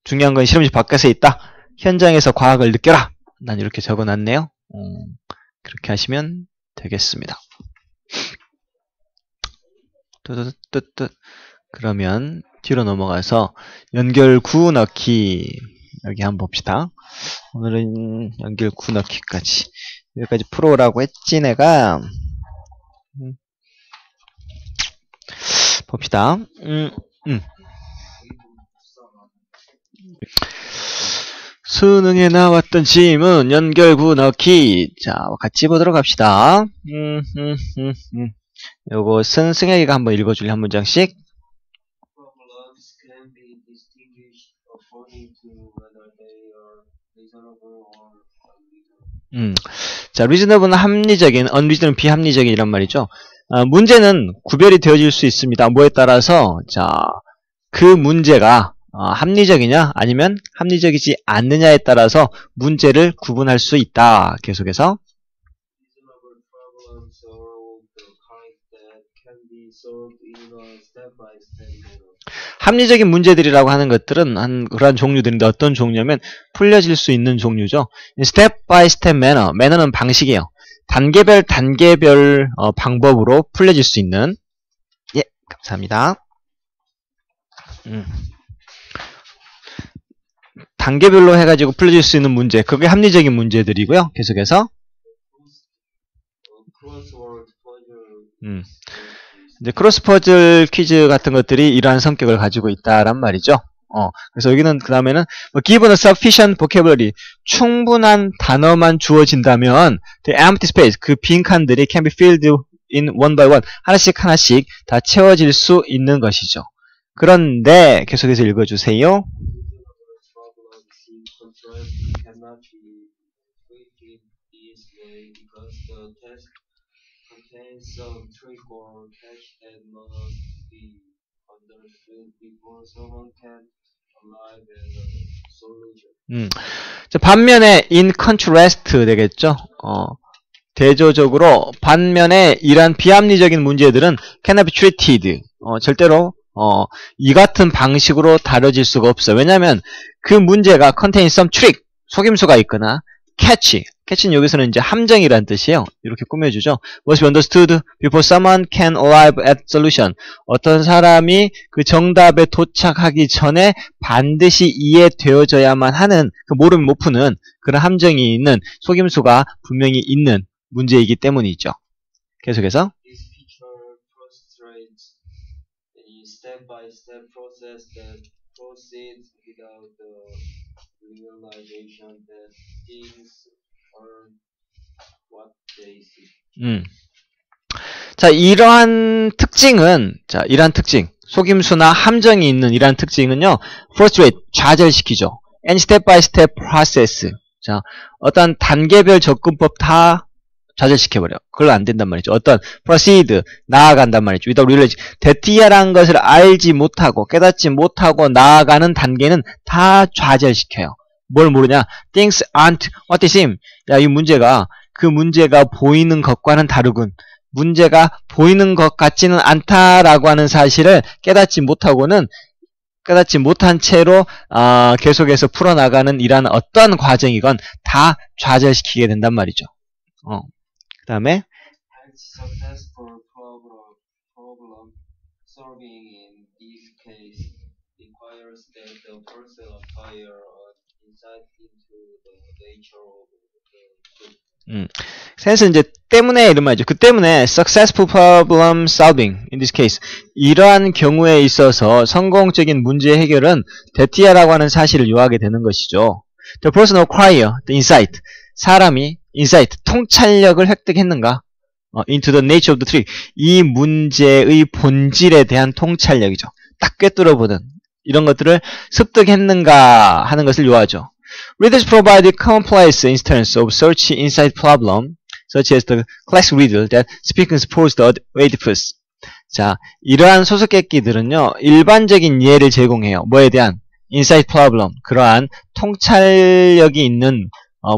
Speaker 1: 중요한 건 실험실 밖에서 있다. 현장에서 과학을 느껴라. 난 이렇게 적어놨네요. 그렇게 하시면 되겠습니다. 그러면 뒤로 넘어가서 연결구 넣기 여기 한번 봅시다. 오늘은 연결구 넣기까지 여기까지 풀어오라고 했지 내가. 봅시다. 수능에 나왔던 질문 연결구 넣기. 자, 같이 보도록 합시다. 요것은 승혁이가 한번 읽어줄래? 한 문장씩. 자, reasonable는 합리적인, unreasonable은 비합리적인 이란 말이죠. 문제는 구별이 되어질 수 있습니다. 뭐에 따라서 자, 그 문제가 합리적이냐 아니면 합리적이지 않느냐에 따라서 문제를 구분할 수 있다. 계속해서 합리적인 문제들이라고 하는 것들은 그러한 종류들인데 어떤 종류냐면 풀려질 수 있는 종류죠. step by step manner. manner는 방식이에요. 단계별 방법으로 풀려질 수 있는. 예, 감사합니다. 단계별로 해가지고 풀려질 수 있는 문제. 그게 합리적인 문제들이고요. 계속해서 이제 크로스 퍼즐 퀴즈 같은 것들이 이러한 성격을 가지고 있다란 말이죠. 그래서 여기는 그 다음에는 given a sufficient vocabulary, 충분한 단어만 주어진다면 the empty space, 그 빈칸들이 can be filled in one by one, 하나씩 다 채워질 수 있는 것이죠. 그런데 계속해서 읽어주세요. Some trick or catch that must be understood before someone can arrive at a solution. 자, 반면에 in contrast 되겠죠. 대조적으로 반면에 이러한 비합리적인 문제들은 cannot be treated. 절대로 이 같은 방식으로 다뤄질 수가 없어. 왜냐하면 그 문제가 contain some trick, 속임수가 있거나 catch는 여기서는 이제 함정이란 뜻이에요. 이렇게 꾸며주죠. must be understood before someone can arrive at solution. 어떤 사람이 그 정답에 도착하기 전에 반드시 이해되어져야만 하는, 그 모르면 못 푸는 그런 함정이 있는, 속임수가 분명히 있는 문제이기 때문이죠. 계속해서
Speaker 2: This feature frustrates a step-by-step process that proceeds without the realization that things are what they seem.
Speaker 1: 자, 이러한 특징, 속임수나 함정이 있는 이러한 특징은요, frustrate, 좌절시키죠. and step-by-step process. 자, 어떤 단계별 접근법 다 좌절시켜버려. 그걸로 안 된단 말이죠. 어떤 proceed, 나아간단 말이죠. without realization. 대티야라는 것을 알지 못하고, 깨닫지 못하고 나아가는 단계는 다 좌절시켜요. 뭘 모르냐? Things aren't what they seem. 야, 이 문제가 그 문제가 보이는 것과는 다르군. 문제가 보이는 것 같지는 않다라고 하는 사실을 깨닫지 못한 채로 계속해서 풀어나가는 이러한 어떤 과정이건 다 좌절시키게 된단 말이죠. 그 다음에
Speaker 2: Successful problem solving in this case requires that the person acquire an insight into the nature of the
Speaker 1: 센스 이제 때문에 이런 말이죠. 그 때문에 successful problem solving in this case, 이러한 경우에 있어서 성공적인 문제 해결은 대티야라고 하는 사실을 요하게 되는 것이죠. The person acquire the insight. 사람이 insight, 통찰력을 획득했는가? into the nature of the trick. 이 문제의 본질에 대한 통찰력이죠. 딱 꿰뚫어보는 이런 것들을 습득했는가 하는 것을 요하죠. Readers provide complex instances of search insight problem, such as the classic riddle that speakers posed at Oedipus. 자, 이러한 수수께끼들은요, 일반적인 예를 제공해요. 뭐에 대한? insight problem. 그러한 통찰력이 있는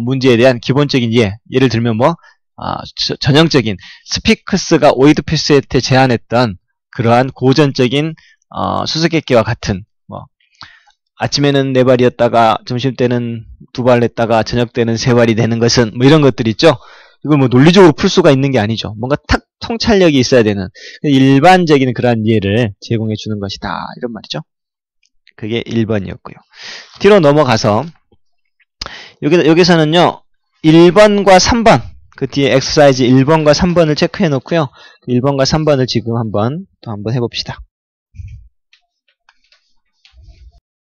Speaker 1: 문제에 대한 기본적인 예를 들면 전형적인 스피크스가 오이드피스한테 제안했던 그러한 고전적인 수수께끼와 같은, 아침에는 4발이었다가 점심때는 2발 냈다가 저녁 때는 3발이 되는 것은 이런 것들 있죠. 이걸 논리적으로 풀 수가 있는 게 아니죠. 뭔가 탁 통찰력이 있어야 되는 일반적인 그러한 예를 제공해 주는 것이다, 이런 말이죠. 그게 1번이었고요. 뒤로 넘어가서 여기서는요, 1번과 3번, 그 뒤에 엑서사이즈 1번과 3번을 체크해 놓고요. 1번과 3번을 지금 또 한번 해봅시다.